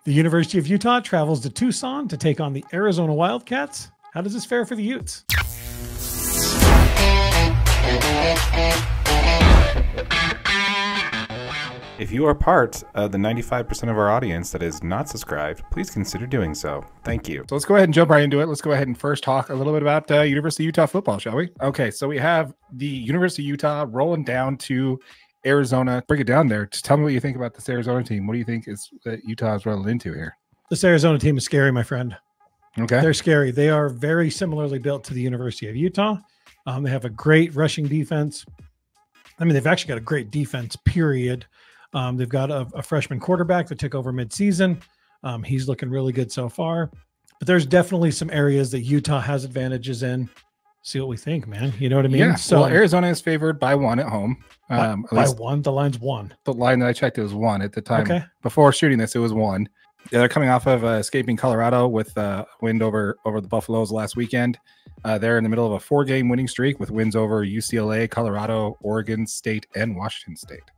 The University of Utah travels to Tucson to take on the Arizona Wildcats. How does this fare for the Utes? If you are part of the 95% of our audience that is not subscribed, please consider doing so. Thank you. So let's go ahead and jump right into it. Let's go ahead and first talk a little bit about University of Utah football, shall we? Okay, so we have the University of Utah rolling down to Arizona. Break it down there. Just tell me what you think about this Arizona team. What do you think is that Utah is rolling into here? This Arizona team is scary, my friend. Okay. They're scary. They are very similarly built to the University of Utah. They have a great rushing defense. I mean, they've actually got a great defense, period. They've got a freshman quarterback that took over midseason. He's looking really good so far. But there's definitely some areas that Utah has advantages in. See what we think, man. You know what I mean? Yeah. So well, Arizona is favored by 1 at home. by one, the line's 1. The line that I checked, it was 1 at the time. Okay. Before shooting this, it was 1. Yeah, they're coming off of escaping Colorado with wind over the Buffaloes last weekend. They're in the middle of a 4-game winning streak with wins over UCLA, Colorado, Oregon State, and Washington State.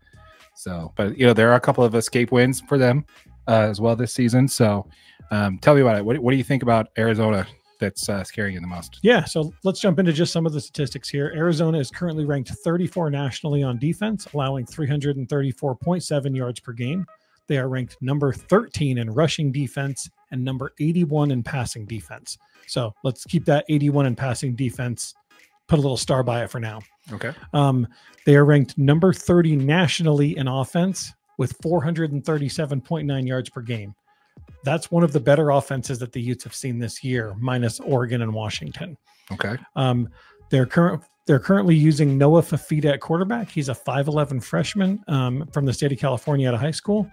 So, but there are a couple of escape wins for them as well this season. So, tell me about it. What do you think about Arizona that's scaring you the most? Yeah, so let's jump into just some of the statistics here. Arizona is currently ranked 34 nationally on defense, allowing 334.7 yards per game. They are ranked number 13 in rushing defense and number 81 in passing defense. So let's keep that 81 in passing defense, put a little star by it for now. Okay. They are ranked number 30 nationally in offense with 437.9 yards per game. That's one of the better offenses that the Utes have seen this year, minus Oregon and Washington. Okay. They're currently using Noah Fafita at quarterback. He's a 5'11 freshman from the state of California out of high school.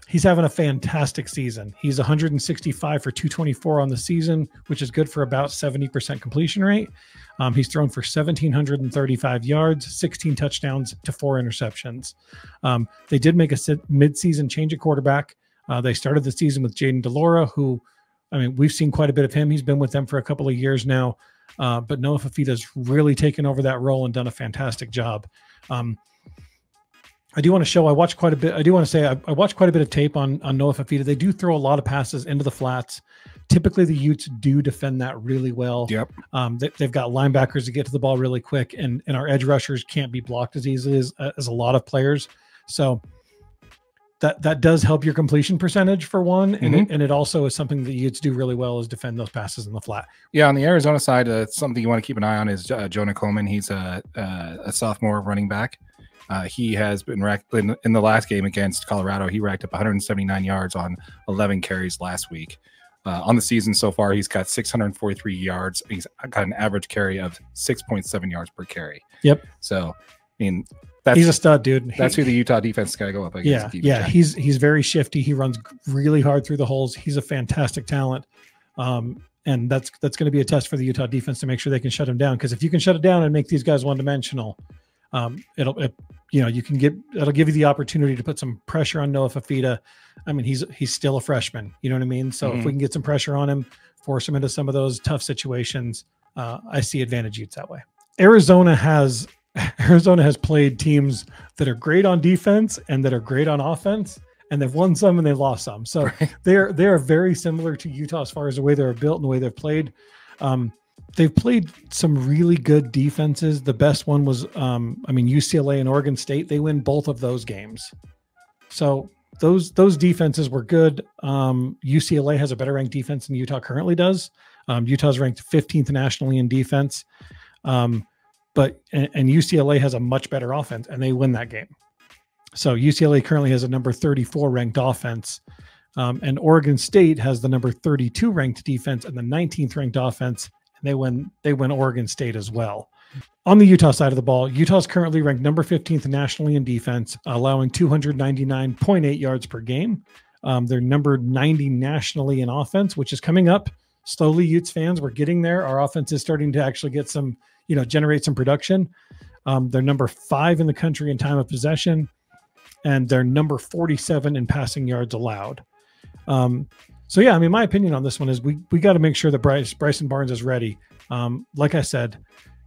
He's having a fantastic season. He's 165 for 224 on the season, which is good for about 70% completion rate. He's thrown for 1,735 yards, 16 touchdowns to 4 interceptions. They did make a mid-season change at quarterback. They started the season with Jaden DeLaura, who, I mean, we've seen quite a bit of him. He's been with them for a couple of years now. But Noah Fafita's really taken over that role and done a fantastic job. I do want to show, I watched quite a bit. I do want to say I watched quite a bit of tape on Noah Fafita. They do throw a lot of passes into the flats. Typically, the Utes do defend that really well. Yep. They've got linebackers to get to the ball really quick, and our edge rushers can't be blocked as easily as a lot of players. So that does help your completion percentage for one, and it also is something that Utes do really well is defend those passes in the flat. Yeah, on the Arizona side, something you want to keep an eye on is Jonah Coleman. He's a sophomore running back. He has been racked in the last game against Colorado. He racked up 179 yards on 11 carries last week. On the season so far, he's got 643 yards. He's got an average carry of 6.7 yards per carry. Yep. So, I mean, he's a stud, dude. That's who the Utah defense is going to go up against. Yeah. He's very shifty. He runs really hard through the holes. He's a fantastic talent. And that's going to be a test for the Utah defense to make sure they can shut him down. Because if you can shut it down and make these guys one-dimensional, it'll give you the opportunity to put some pressure on Noah Fafita. I mean, he's still a freshman, you know what I mean? So if we can get some pressure on him, force him into some of those tough situations, I see advantage Utes that way. Arizona has played teams that are great on defense and that are great on offense, and they've won some and they've lost some. So they are very similar to Utah as far as the way they're built and the way they've played. They've played some really good defenses. The best one was, UCLA and Oregon State. They win both of those games. So those defenses were good. UCLA has a better ranked defense than Utah currently does. Utah's ranked 15th nationally in defense. But UCLA has a much better offense, and they win that game. So UCLA currently has a number 34 ranked offense. And Oregon State has the number 32 ranked defense and the 19th ranked offense. They win Oregon State as well. On the Utah side of the ball, Utah's currently ranked number 15th nationally in defense, allowing 299.8 yards per game. They're number 90 nationally in offense, which is coming up slowly. Utes fans, we're getting there. Our offense is starting to actually get some, generate some production. They're number 5 in the country in time of possession, and they're number 47 in passing yards allowed. So yeah, I mean, my opinion on this one is we got to make sure that Bryson Barnes is ready. Like I said,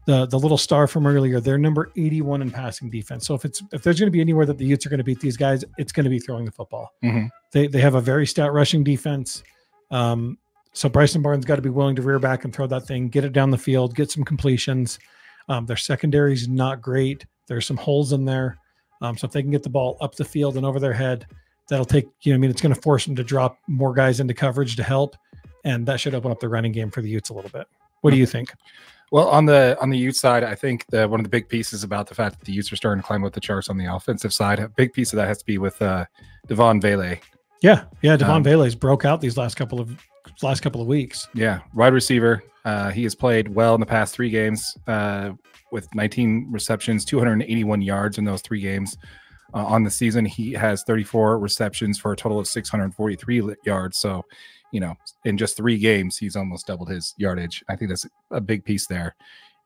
the little star from earlier, they're number 81 in passing defense. So if there's going to be anywhere that the Utes are going to beat these guys, it's going to be throwing the football. They have a very stout rushing defense. So Bryson Barnes got to be willing to rear back and throw that thing, get it down the field, get some completions. Their secondary is not great. There's some holes in there. So if they can get the ball up the field and over their head, that'll take, it's going to force them to drop more guys into coverage to help. And that should open up the running game for the Utes a little bit. What do you think? Well, on the Utes side, I think that one of the big pieces about the fact that the Utes are starting to climb up the charts on the offensive side, a big piece of that has to be with Devon Vele. Yeah. Devon Vele's broke out these last couple of weeks. Yeah, wide receiver. He has played well in the past 3 games with 19 receptions, 281 yards in those 3 games. On the season, he has 34 receptions for a total of 643 yards. So, in just 3 games, he's almost doubled his yardage. I think that's a big piece there.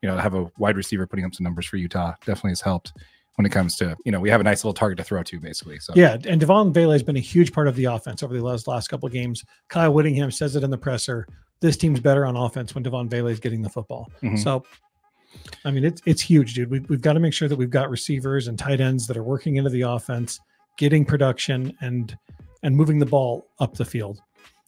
To have a wide receiver putting up some numbers for Utah definitely has helped when it comes to, we have a nice little target to throw to, basically. So yeah, and Devon Vele has been a huge part of the offense over the last couple of games. Kyle Whittingham says it in the presser. This team's better on offense when Devon Vele is getting the football. So, I mean, it's huge, dude. We've got to make sure that we've got receivers and tight ends that are working into the offense, getting production and moving the ball up the field.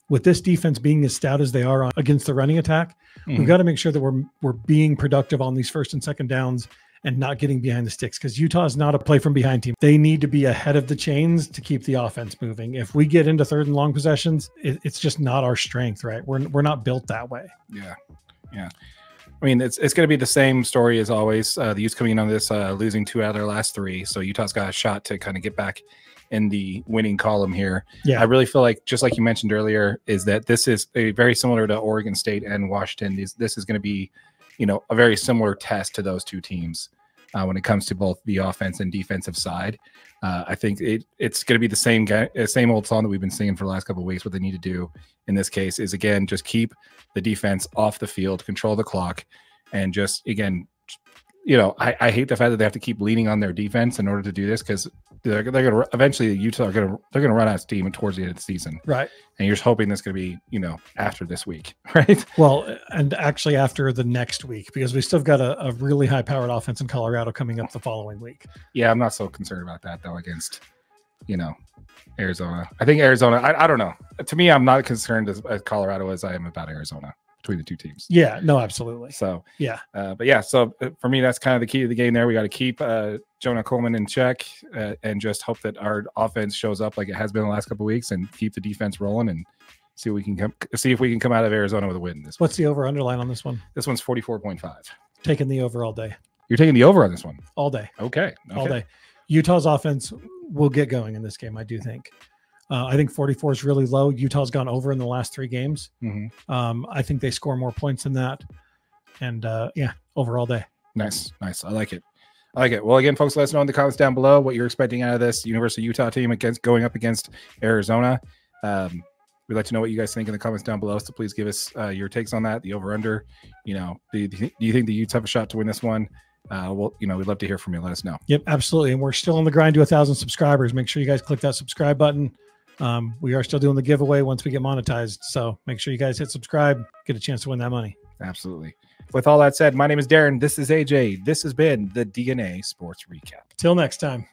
With this defense being as stout as they are against the running attack, we've got to make sure that we're being productive on these first and second downs and not getting behind the sticks, because Utah is not a play from behind team. They need to be ahead of the chains to keep the offense moving. If we get into 3rd and long possessions, it's just not our strength, right? We're not built that way. Yeah. I mean, it's going to be the same story as always. The Utes coming in on this, losing 2 out of their last 3. So Utah's got a shot to kind of get back in the winning column here. Yeah. I really feel like, just like you mentioned earlier, is that this is a very similar to Oregon State and Washington. This is going to be, a very similar test to those 2 teams when it comes to both the offense and defensive side. I think it's going to be the same old song that we've been singing for the last couple of weeks. What they need to do in this case is, again, just keep the defense off the field, control the clock, and just, again, I hate the fact that they have to keep leaning on their defense in order to do this, because they're going to eventually, Utah they're going to run out of steam towards the end of the season, right? And you're just hoping that's going to be after this week, right? Well, and actually after the next week, because we still got a really high powered offense in Colorado coming up the following week. Yeah, I'm not so concerned about that though against Arizona. I think Arizona. I don't know. To me, I'm not concerned as Colorado as I am about Arizona. Between the 2 teams. Yeah, no, absolutely. So yeah, but yeah, so for me, that's kind of the key to the game there. We got to keep Jonah Coleman in check and just hope that our offense shows up like it has been the last couple of weeks, and keep the defense rolling and see if we can come out of Arizona with a win. What's the over underline on this one? This one's 44.5. Taking the over all day. You're taking the over on this one all day. Okay. All day. Utah's offense will get going in this game, I do think. I think 44 is really low. Utah's gone over in the last 3 games. I think they score more points than that. And over all day. Nice. I like it. Well, again, folks, let us know in the comments down below what you're expecting out of this University of Utah team going up against Arizona. We'd like to know what you guys think in the comments down below. So please give us your takes on that. The over under. Do you think the Utes have a shot to win this one? We'd love to hear from you. Let us know. Yep, absolutely. And we're still on the grind to 1,000 subscribers. Make sure you guys click that subscribe button. We are still doing the giveaway once we get monetized. So make sure you guys hit subscribe, get a chance to win that money. Absolutely. With all that said, my name is Darren. This is AJ. This has been the DNA Sports Recap. Till next time.